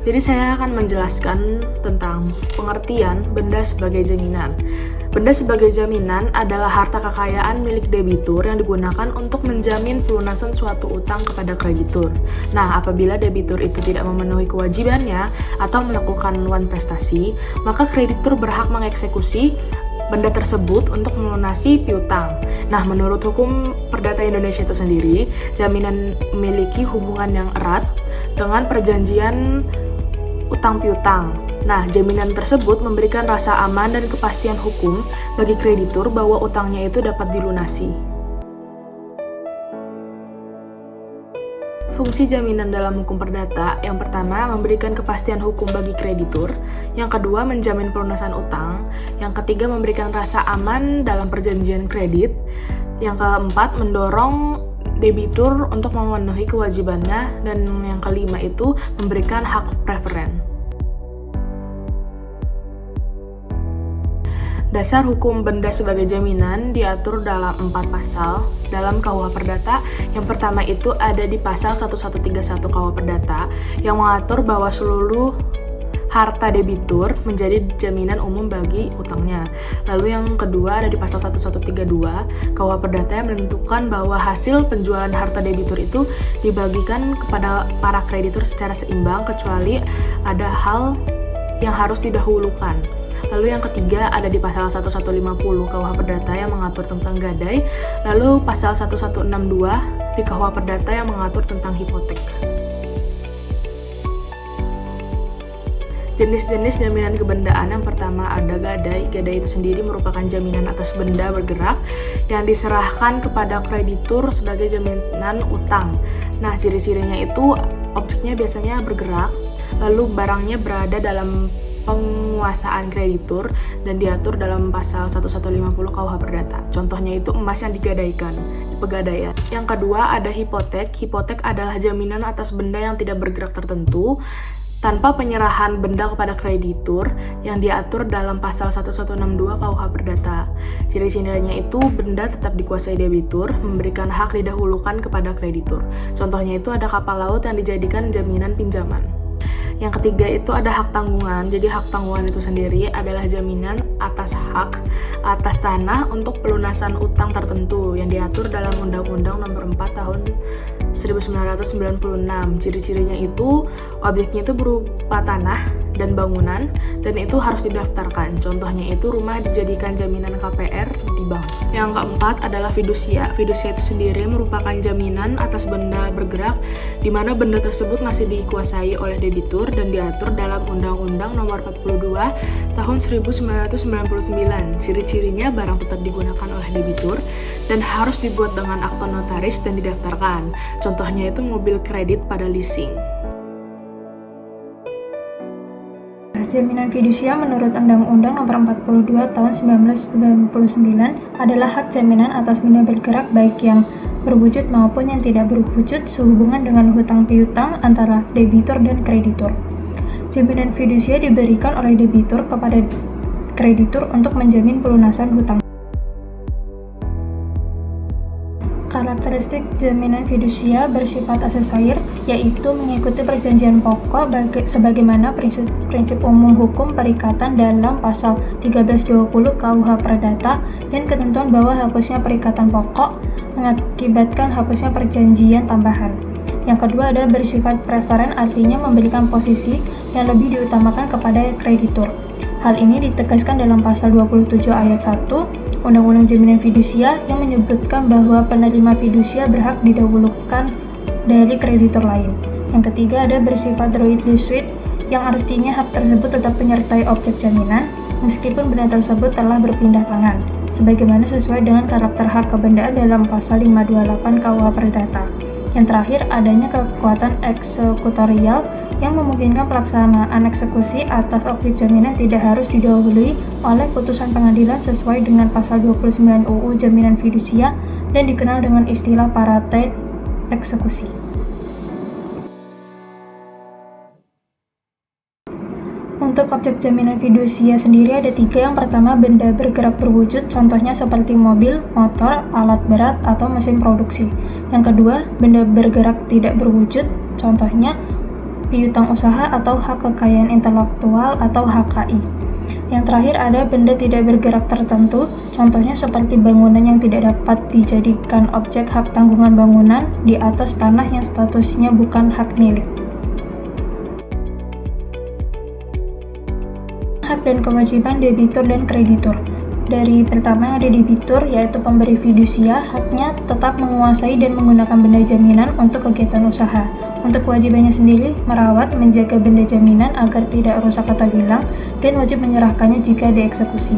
Jadi saya akan menjelaskan tentang pengertian benda sebagai jaminan. Benda sebagai jaminan adalah harta kekayaan milik debitur yang digunakan untuk menjamin pelunasan suatu utang kepada kreditur. Nah, apabila debitur itu tidak memenuhi kewajibannya atau melakukan wan prestasi, maka kreditur berhak mengeksekusi benda tersebut untuk melunasi piutang. Nah, menurut hukum perdata Indonesia itu sendiri, jaminan memiliki hubungan yang erat dengan perjanjian utang piutang. Nah, jaminan tersebut memberikan rasa aman dan kepastian hukum bagi kreditur bahwa utangnya itu dapat dilunasi. Fungsi jaminan dalam hukum perdata, yang pertama memberikan kepastian hukum bagi kreditur, yang kedua menjamin pelunasan utang, yang ketiga memberikan rasa aman dalam perjanjian kredit, yang keempat mendorong debitur untuk memenuhi kewajibannya, dan yang kelima itu memberikan hak preferen. Dasar hukum benda sebagai jaminan diatur dalam 4 pasal dalam KUH Perdata. Yang pertama itu ada di pasal 1131 KUH Perdata yang mengatur bahwa seluruh harta debitur menjadi jaminan umum bagi utangnya. Lalu yang kedua ada di pasal 1132 KUH Perdata yang menentukan bahwa hasil penjualan harta debitur itu dibagikan kepada para kreditur secara seimbang kecuali ada hal yang harus didahulukan. Lalu yang ketiga ada di pasal 1150 KUH Perdata yang mengatur tentang gadai. Lalu pasal 1162 di KUH Perdata yang mengatur tentang hipotek. Jenis-jenis jaminan kebendaan yang pertama ada gadai. Gadai itu sendiri merupakan jaminan atas benda bergerak yang diserahkan kepada kreditur sebagai jaminan utang. Nah, ciri-cirinya itu objeknya biasanya bergerak, lalu barangnya berada dalam penguasaan kreditur dan diatur dalam pasal 1150 KUH Perdata. Contohnya itu emas yang digadaikan di pegadaian. Yang kedua ada hipotek. Hipotek adalah jaminan atas benda yang tidak bergerak tertentu tanpa penyerahan benda kepada kreditur yang diatur dalam pasal 1162 KUH Perdata. Ciri-cirinya itu benda tetap dikuasai debitur, memberikan hak didahulukan kepada kreditur. Contohnya itu ada kapal laut yang dijadikan jaminan pinjaman. Yang ketiga itu ada hak tanggungan. Jadi hak tanggungan itu sendiri adalah jaminan atas hak atas tanah untuk pelunasan utang tertentu yang diatur dalam Undang-Undang Nomor 4 Tahun 1996. Ciri-cirinya itu objeknya itu berupa tanah dan bangunan dan itu harus didaftarkan. Contohnya itu rumah dijadikan jaminan KPR di bank. Yang keempat adalah fidusia. Fidusia itu sendiri merupakan jaminan atas benda bergerak di mana benda tersebut masih dikuasai oleh debitur dan diatur dalam Undang-Undang Nomor 42 Tahun 1999. Ciri-cirinya barang tetap digunakan oleh debitur dan harus dibuat dengan akta notaris dan didaftarkan. Contohnya itu mobil kredit pada leasing. Jaminan fidusia menurut Undang-Undang Nomor 42 Tahun 1999 adalah hak jaminan atas benda bergerak baik yang berwujud maupun yang tidak berwujud sehubungan dengan hutang piutang antara debitur dan kreditur. Jaminan fidusia diberikan oleh debitur kepada kreditur untuk menjamin pelunasan hutang. Karakteristik jaminan fidusia bersifat asesoir, yaitu mengikuti perjanjian pokok sebagaimana prinsip umum hukum perikatan dalam pasal 1320 KUH Perdata dan ketentuan bahwa hapusnya perikatan pokok mengakibatkan hapusnya perjanjian tambahan. Yang kedua ada bersifat preferen, artinya memberikan posisi yang lebih diutamakan kepada kreditur. Hal ini ditegaskan dalam pasal 27 ayat 1 Undang-Undang Jaminan Fidusia yang menyebutkan bahwa penerima fidusia berhak didahulukan dari kreditur lain. Yang ketiga ada bersifat droit de suite, yang artinya hak tersebut tetap menyertai objek jaminan meskipun benda tersebut telah berpindah tangan, sebagaimana sesuai dengan karakter hak kebendaan dalam pasal 528 KUH Perdata. Yang terakhir adanya kekuatan eksekutorial yang memungkinkan pelaksanaan eksekusi atas objek jaminan tidak harus didahului oleh putusan pengadilan sesuai dengan pasal 29 UU Jaminan Fidusia dan dikenal dengan istilah parate eksekusi. Untuk objek jaminan fidusia sendiri ada 3. Yang pertama, benda bergerak berwujud, contohnya seperti mobil, motor, alat berat, atau mesin produksi. Yang kedua, benda bergerak tidak berwujud, contohnya piutang usaha atau hak kekayaan intelektual atau HKI. Yang terakhir ada benda tidak bergerak tertentu, contohnya seperti bangunan yang tidak dapat dijadikan objek hak tanggungan bangunan di atas tanah yang statusnya bukan hak milik. Hak dan kewajiban debitur dan kreditur. Dari pertama yang ada debitur, yaitu pemberi fidusia, haknya tetap menguasai dan menggunakan benda jaminan untuk kegiatan usaha. Untuk kewajibannya sendiri, merawat, menjaga benda jaminan agar tidak rusak atau hilang, dan wajib menyerahkannya jika dieksekusi.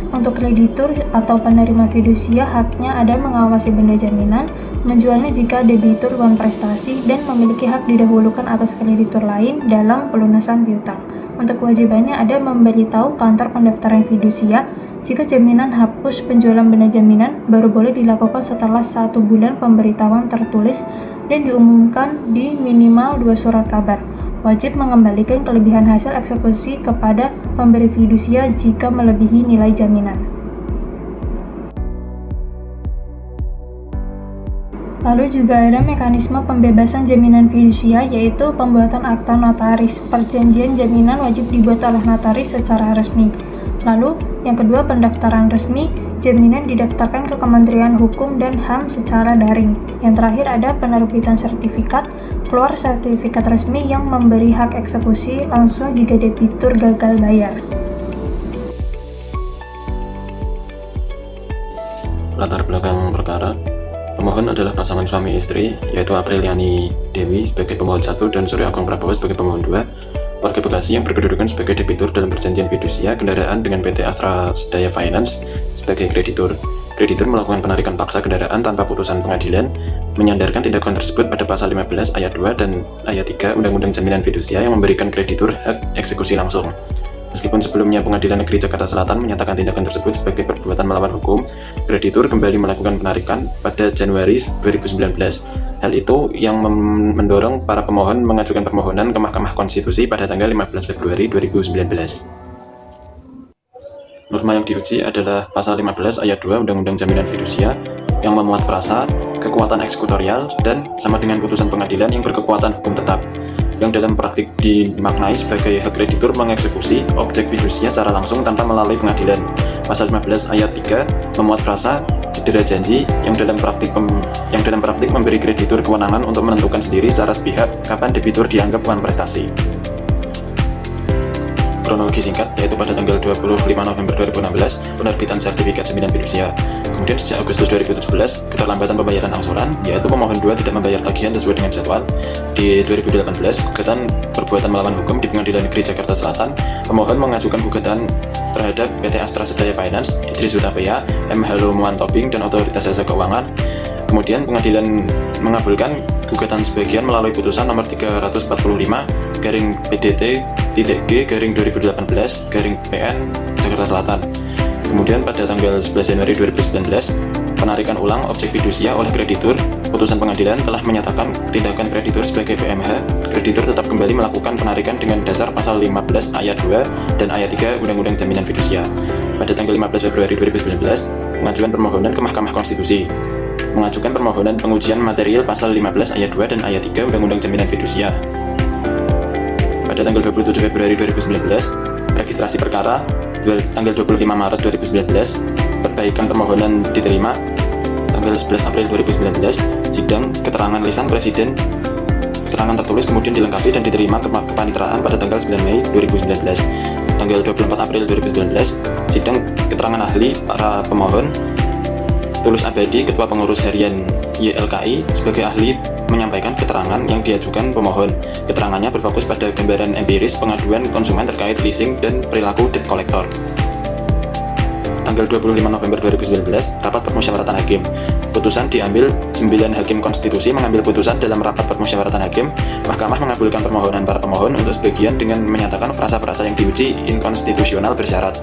Untuk kreditur atau penerima fidusia, haknya ada mengawasi benda jaminan, menjualnya jika debitur uang prestasi, dan memiliki hak didahulukan atas kreditur lain dalam pelunasan piutang. Untuk kewajibannya ada memberitahu kantor pendaftaran fidusia jika jaminan hapus penjualan benda jaminan baru boleh dilakukan setelah 1 bulan pemberitahuan tertulis dan diumumkan di minimal 2 surat kabar. Wajib mengembalikan kelebihan hasil eksekusi kepada pemberi fidusia jika melebihi nilai jaminan. Lalu juga ada mekanisme pembebasan jaminan fidusia, yaitu pembuatan akta notaris. Perjanjian jaminan wajib dibuat oleh notaris secara resmi. Lalu, yang kedua, pendaftaran resmi. Jaminan didaftarkan ke Kementerian Hukum dan HAM secara daring. Yang terakhir ada penerbitan sertifikat. Keluar sertifikat resmi yang memberi hak eksekusi langsung jika debitur gagal bayar. Latar belakang perkara. Pemohon adalah pasangan suami istri, yaitu Apriliani Dewi sebagai pemohon 1 dan Surya Agung Prabowo sebagai pemohon 2, warga Bekasi yang berkedudukan sebagai debitur dalam perjanjian fidusia kendaraan dengan PT Astra Sedaya Finance sebagai kreditur. Kreditur melakukan penarikan paksa kendaraan tanpa putusan pengadilan, menyandarkan tindakan tersebut pada pasal 15 ayat 2 dan ayat 3 Undang-Undang Jaminan Fidusia yang memberikan kreditur hak eksekusi langsung. Meskipun sebelumnya Pengadilan Negeri Jakarta Selatan menyatakan tindakan tersebut sebagai perbuatan melawan hukum, kreditur kembali melakukan penarikan pada Januari 2019. Hal itu yang mendorong para pemohon mengajukan permohonan ke Mahkamah Konstitusi pada tanggal 15 Februari 2019. Norma yang diuji adalah pasal 15 ayat 2 Undang-Undang Jaminan Fidusia yang memuat frasa, kekuatan eksekutorial, dan sama dengan putusan pengadilan yang berkekuatan hukum tetap, yang dalam praktik dimaknai sebagai hak kreditur mengeksekusi objek fidusia secara langsung tanpa melalui pengadilan. Pasal 15 ayat 3 memuat frasa cedera janji yang dalam praktik memberi kreditur kewenangan untuk menentukan sendiri secara sepihak kapan debitur dianggap uang prestasi. Kronologi singkat, yaitu pada tanggal 25 November 2016 penerbitan sertifikat jaminan fidusia. Kemudian sejak Agustus 2017 keterlambatan pembayaran angsuran, yaitu pemohon 2 tidak membayar tagihan sesuai dengan jadwal. Di 2018 gugatan perbuatan melawan hukum di Pengadilan Negeri Jakarta Selatan, pemohon mengajukan gugatan terhadap PT Astra Sedaya Finance, Idris Hutapea, M. Halomuan Tobing, dan Otoritas Jasa Keuangan. Kemudian pengadilan mengabulkan gugatan sebagian melalui putusan nomor 340/PDT-G/2018/PN Jakarta Selatan. Kemudian pada tanggal 11 Januari 2019, penarikan ulang objek fidusia oleh kreditur, putusan pengadilan telah menyatakan tindakan kreditur sebagai PMH. Kreditur tetap kembali melakukan penarikan dengan dasar pasal 15 ayat 2 dan ayat 3 Undang-Undang Jaminan Fidusia. Pada tanggal 15 Februari 2019, pengajuan permohonan ke Mahkamah Konstitusi. Mengajukan permohonan pengujian material pasal 15 ayat 2 dan ayat 3 Undang-Undang Jaminan Fidusia. Pada tanggal 27 Februari 2019, registrasi perkara. Tanggal 25 Maret 2019, perbaikan permohonan diterima. Tanggal 11 April 2019, sidang keterangan lisan Presiden. Keterangan tertulis kemudian dilengkapi dan diterima ke kepaniteraan pada tanggal 9 Mei 2019. Tanggal 24 April 2019, sidang keterangan ahli para pemohon. Tulus Abadi, Ketua Pengurus Harian YLKI, sebagai ahli menyampaikan keterangan yang diajukan pemohon. Keterangannya berfokus pada gambaran empiris pengaduan konsumen terkait leasing dan perilaku debt collector. Tanggal 25 November 2019, rapat permusyawaratan hakim. Putusan diambil 9 hakim konstitusi mengambil putusan dalam rapat permusyawaratan hakim. Mahkamah mengabulkan permohonan para pemohon untuk sebagian dengan menyatakan frasa-frasa yang diuji inkonstitusional bersyarat.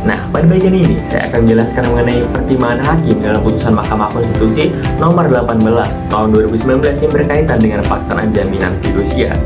Nah, pada bagian ini saya akan menjelaskan mengenai pertimbangan hakim dalam putusan Mahkamah Konstitusi nomor 18 tahun 2019 yang berkaitan dengan pelaksanaan jaminan fidusia.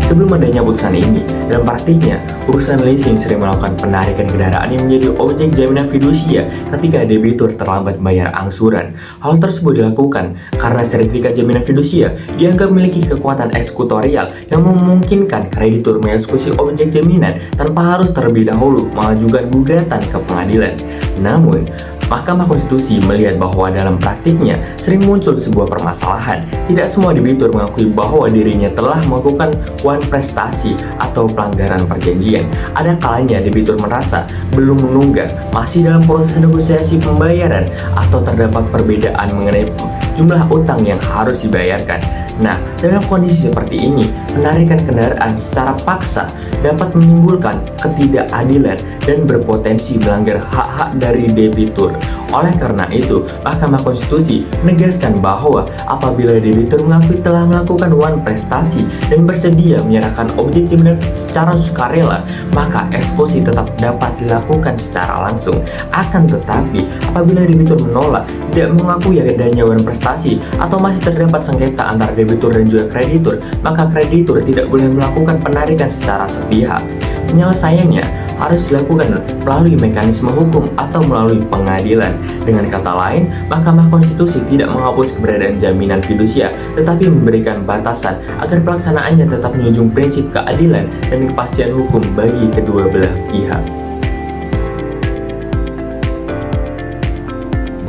Sebelum adanya putusan ini, dalam praktiknya, perusahaan leasing sering melakukan penarikan kendaraan yang menjadi objek jaminan fidusia ketika debitur terlambat bayar angsuran. Hal tersebut dilakukan karena sertifikat jaminan fidusia dianggap memiliki kekuatan eksekutorial yang memungkinkan kreditur mengeksekusi objek jaminan tanpa harus terlebih dahulu mengajukan gugatan ke pengadilan. Namun, Mahkamah Konstitusi melihat bahwa dalam praktiknya sering muncul sebuah permasalahan. Tidak semua debitur mengakui bahwa dirinya telah melakukan wan prestasi atau pelanggaran perjanjian. Ada kalanya debitur merasa belum menunggak, masih dalam proses negosiasi pembayaran, atau terdapat perbedaan mengenai jumlah utang yang harus dibayarkan. Nah, dalam kondisi seperti ini, penarikan kendaraan secara paksa dapat menimbulkan ketidakadilan dan berpotensi melanggar hak-hak dari debitur. Oleh karena itu, Mahkamah Konstitusi menegaskan bahwa apabila debitur mengakui telah melakukan wan prestasi dan bersedia menyerahkan objek jaminan secara sukarela, maka eksekusi tetap dapat dilakukan secara langsung. Akan tetapi, apabila debitur menolak, tidak mengakui adanya wan prestasi, atau masih terdapat sengketa antara debitur dan juga kreditur, maka kreditur tidak boleh melakukan penarikan secara sepihak. Penyelesaiannya harus dilakukan melalui mekanisme hukum atau melalui pengadilan. Dengan kata lain, Mahkamah Konstitusi tidak menghapus keberadaan jaminan fidusia, tetapi memberikan batasan agar pelaksanaannya tetap menjunjung prinsip keadilan dan kepastian hukum bagi kedua belah pihak.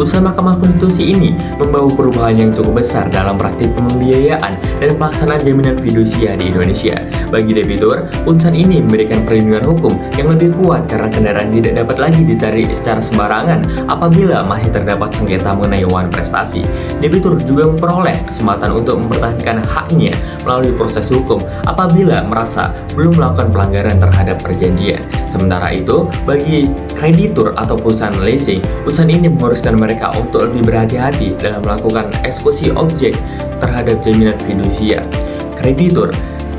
Putusan Mahkamah Konstitusi ini membawa perubahan yang cukup besar dalam praktik pembiayaan dan pelaksanaan jaminan fidusia di Indonesia. Bagi debitur, putusan ini memberikan perlindungan hukum yang lebih kuat karena kendaraan tidak dapat lagi ditarik secara sembarangan apabila masih terdapat sengketa mengenai wan prestasi. Debitur juga memperoleh kesempatan untuk mempertahankan haknya melalui proses hukum apabila merasa belum melakukan pelanggaran terhadap perjanjian. Sementara itu, bagi kreditur atau perusahaan leasing, putusan ini mengharuskan mereka untuk lebih berhati-hati dalam melakukan eksekusi objek terhadap jaminan fidusia. Kreditur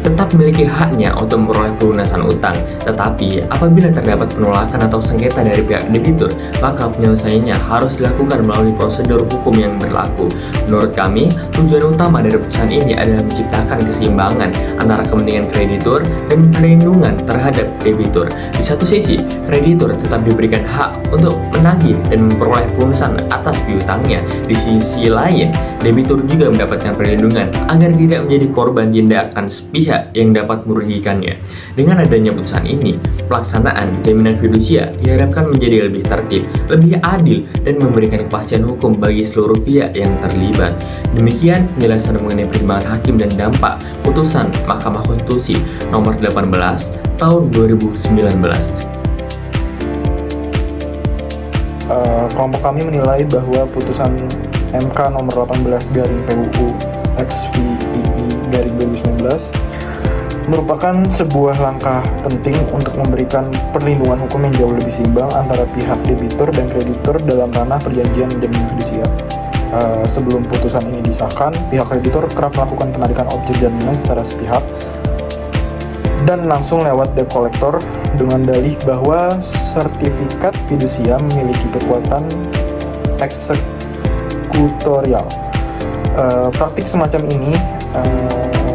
tetap memiliki haknya untuk memperoleh pelunasan utang, tetapi apabila terdapat penolakan atau sengketa dari pihak debitur, maka penyelesaiannya harus dilakukan melalui prosedur hukum yang berlaku. Menurut kami, tujuan utama dari putusan ini adalah menciptakan keseimbangan antara kepentingan kreditur dan perlindungan terhadap debitur. Di satu sisi, kreditur tetap diberikan hak untuk menagih dan memperoleh pelunasan atas piutangnya. Di sisi lain, debitur juga mendapatkan perlindungan agar tidak menjadi korban tindakan sepihak yang dapat merugikannya. Dengan adanya putusan ini, pelaksanaan jaminan fidusia diharapkan menjadi lebih tertib, lebih adil, dan memberikan kepastian hukum bagi seluruh pihak yang terlibat. Demikian penjelasan mengenai pertimbangan hakim dan dampak putusan Mahkamah Konstitusi nomor 18 tahun 2019. Kelompok kami menilai bahwa putusan MK nomor 18/PUU XVII/2019 merupakan sebuah langkah penting untuk memberikan perlindungan hukum yang jauh lebih seimbang antara pihak debitur dan kreditur dalam ranah perjanjian jaminan fidusia. Sebelum putusan ini disahkan, pihak kreditur kerap melakukan penarikan objek jaminan secara sepihak dan langsung lewat debt collector dengan dalih bahwa sertifikat fidusia memiliki kekuatan eksekutorial. Praktik semacam ini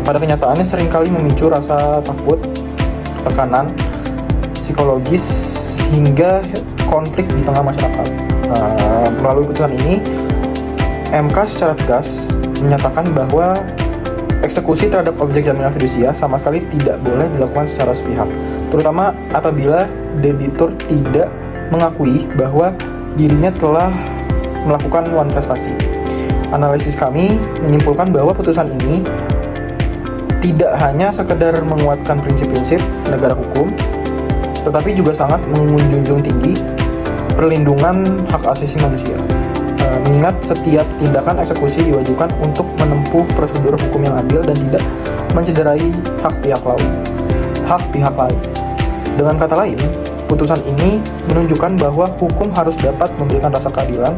pada kenyataannya seringkali memicu rasa takut, tekanan psikologis, hingga konflik di tengah masyarakat. Melalui putusan ini, MK secara tegas menyatakan bahwa eksekusi terhadap objek jaminan fidusia sama sekali tidak boleh dilakukan secara sepihak, terutama apabila debitur tidak mengakui bahwa dirinya telah melakukan wan prestasi. Analisis kami menyimpulkan bahwa putusan ini tidak hanya sekedar menguatkan prinsip-prinsip negara hukum, tetapi juga sangat menjunjung tinggi perlindungan hak asasi manusia. Mengingat setiap tindakan eksekusi diwajibkan untuk menempuh prosedur hukum yang adil dan tidak mencederai hak pihak lain. Dengan kata lain, putusan ini menunjukkan bahwa hukum harus dapat memberikan rasa keadilan,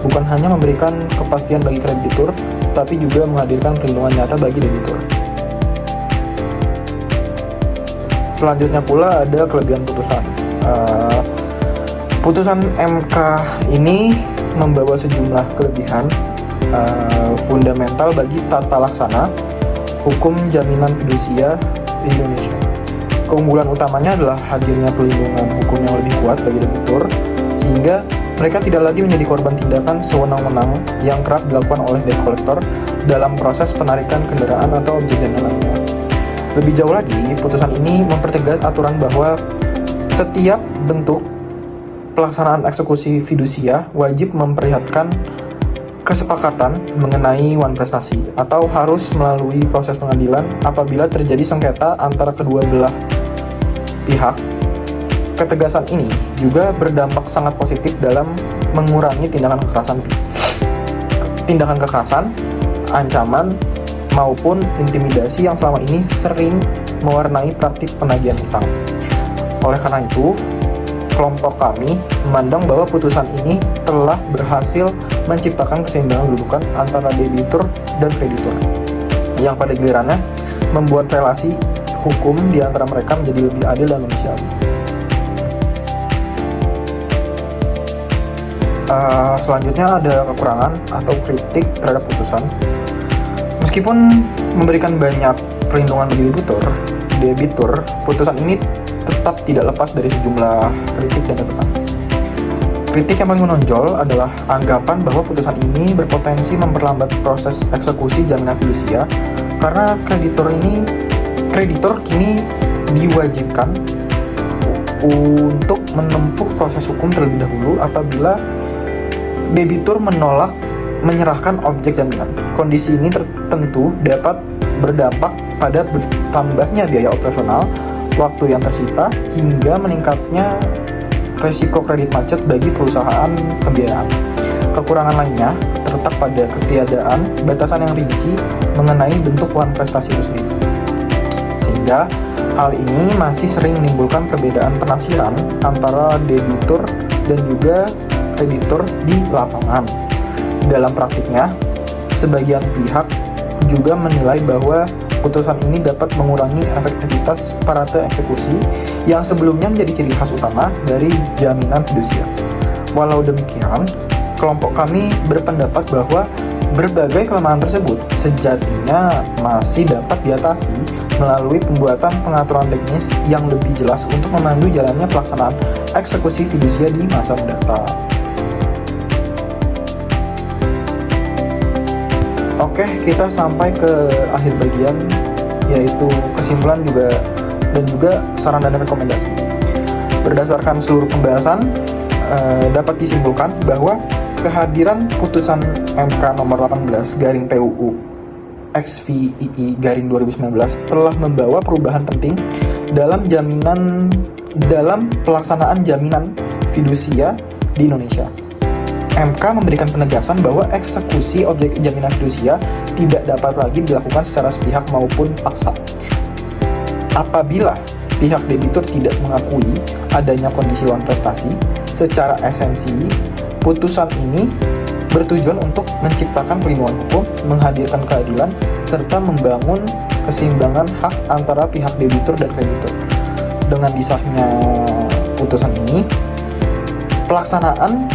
bukan hanya memberikan kepastian bagi kreditur, tapi juga menghadirkan perlindungan nyata bagi debitur. Selanjutnya pula ada kelebihan putusan. Putusan MK ini membawa sejumlah kelebihan fundamental bagi tata laksana hukum jaminan fidusia di Indonesia. Keunggulan utamanya adalah hadirnya pelindungan hukum yang lebih kuat bagi debitur, sehingga mereka tidak lagi menjadi korban tindakan sewenang-wenang yang kerap dilakukan oleh debt collector dalam proses penarikan kendaraan atau objek dagangannya. Lebih jauh lagi, putusan ini mempertegas aturan bahwa setiap bentuk pelaksanaan eksekusi fidusia wajib memperlihatkan kesepakatan mengenai wan prestasi atau harus melalui proses pengadilan apabila terjadi sengketa antara kedua belah pihak. Ketegasan ini juga berdampak sangat positif dalam mengurangi tindakan kekerasan, ancaman, maupun intimidasi yang selama ini sering mewarnai praktik penagihan utang. Oleh karena itu, kelompok kami memandang bahwa putusan ini telah berhasil menciptakan keseimbangan kedudukan antara debitur dan kreditur, yang pada gilirannya membuat relasi hukum di antara mereka menjadi lebih adil dan manusiawi. Selanjutnya ada kekurangan atau kritik terhadap putusan. Meskipun memberikan banyak perlindungan bagi debitur, putusan ini tetap tidak lepas dari sejumlah kritik dan catatan. Kritik yang paling menonjol adalah anggapan bahwa putusan ini berpotensi memperlambat proses eksekusi jaminan fidusia karena kreditor kini diwajibkan untuk menempuh proses hukum terlebih dahulu apabila debitur menolak menyerahkan objek jaminan. Kondisi ini tentu dapat berdampak pada bertambahnya biaya operasional, waktu yang tersita, hingga meningkatnya resiko kredit macet bagi perusahaan pembiayaan. Kekurangan lainnya terletak pada ketiadaan batasan yang rinci mengenai bentuk wan prestasi itu sendiri. Sehingga hal ini masih sering menimbulkan perbedaan penafsiran antara debitur dan juga kreditur di lapangan. Dalam praktiknya, sebagian pihak juga menilai bahwa putusan ini dapat mengurangi efektivitas parate eksekusi yang sebelumnya menjadi ciri khas utama dari jaminan fidusia. Walau demikian, kelompok kami berpendapat bahwa berbagai kelemahan tersebut sejatinya masih dapat diatasi melalui pembuatan pengaturan teknis yang lebih jelas untuk memandu jalannya pelaksanaan eksekusi fidusia di masa mendatang. Oke, kita sampai ke akhir bagian, yaitu kesimpulan dan juga saran dan rekomendasi. Berdasarkan seluruh pembahasan, dapat disimpulkan bahwa kehadiran putusan MK nomor 18/PUU XVII/2019 telah membawa perubahan penting dalam pelaksanaan jaminan fidusia di Indonesia. MK memberikan penegasan bahwa eksekusi objek jaminan fidusia tidak dapat lagi dilakukan secara sepihak maupun paksa. Apabila pihak debitur tidak mengakui adanya kondisi wan prestasi, secara esensi, putusan ini bertujuan untuk menciptakan perlindungan hukum, menghadirkan keadilan, serta membangun keseimbangan hak antara pihak debitur dan kreditur. Dengan disahnya putusan ini, pelaksanaan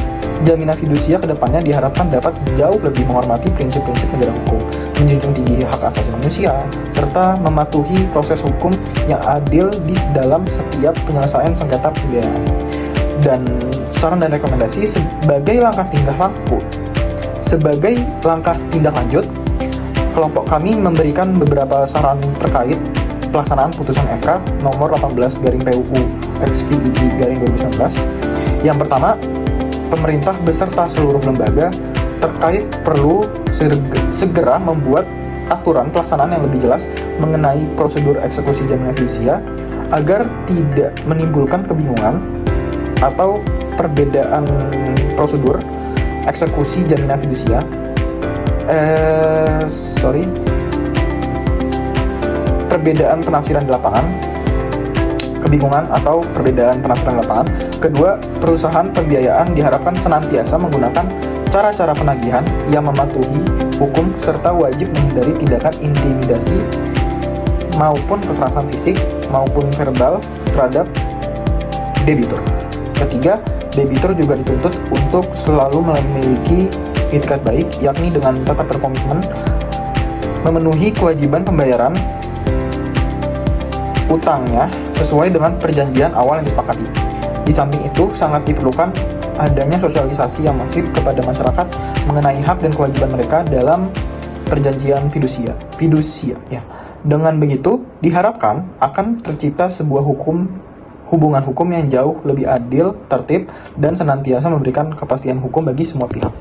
jaminan fidusia kedepannya diharapkan dapat jauh lebih menghormati prinsip-prinsip negara hukum, menjunjung tinggi hak asasi manusia, serta mematuhi proses hukum yang adil di dalam setiap penyelesaian sengketa pembiayaan. Dan saran dan rekomendasi sebagai langkah tindak lanjut, kelompok kami memberikan beberapa saran terkait pelaksanaan putusan MK nomor 18/PUU XVII/2019. Yang pertama, pemerintah beserta seluruh lembaga terkait perlu segera membuat aturan pelaksanaan yang lebih jelas mengenai prosedur eksekusi jaminan fidusia agar tidak menimbulkan kebingungan atau perbedaan prosedur eksekusi jaminan fidusia. Perbedaan penafsiran di lapangan, kebingungan atau perbedaan penafsiran di lapangan. Kedua, perusahaan pembiayaan diharapkan senantiasa menggunakan cara-cara penagihan yang mematuhi hukum serta wajib menghindari tindakan intimidasi maupun kekerasan fisik maupun verbal terhadap debitur. Ketiga, debitur juga dituntut untuk selalu memiliki itikat baik, yakni dengan tetap berkomitmen memenuhi kewajiban pembayaran utangnya sesuai dengan perjanjian awal yang disepakati. Di samping itu, sangat diperlukan adanya sosialisasi yang masif kepada masyarakat mengenai hak dan kewajiban mereka dalam perjanjian fidusia. Ya. Dengan begitu, diharapkan akan tercipta sebuah hubungan hukum yang jauh lebih adil, tertib, dan senantiasa memberikan kepastian hukum bagi semua pihak.